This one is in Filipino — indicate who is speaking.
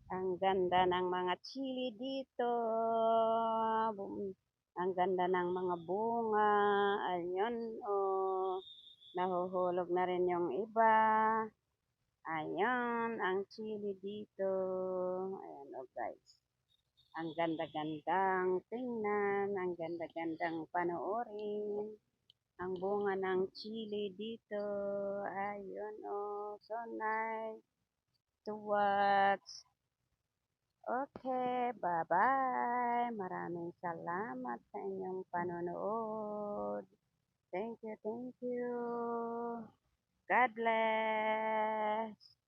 Speaker 1: Ang ganda ng mga chili dito. Ang ganda ng mga bunga. Ayun, oh. Nahuhulog na rin yung iba. Ayun, ang chili dito. Ayan, oh guys. Ang ganda-gandang tingnan. Ang ganda-gandang panoorin. Ang bunga ng chili dito. Ayun, oh. So nice to watch. Okay, bye-bye. Maraming salamat sa inyong panonood. Thank you, thank you. God bless.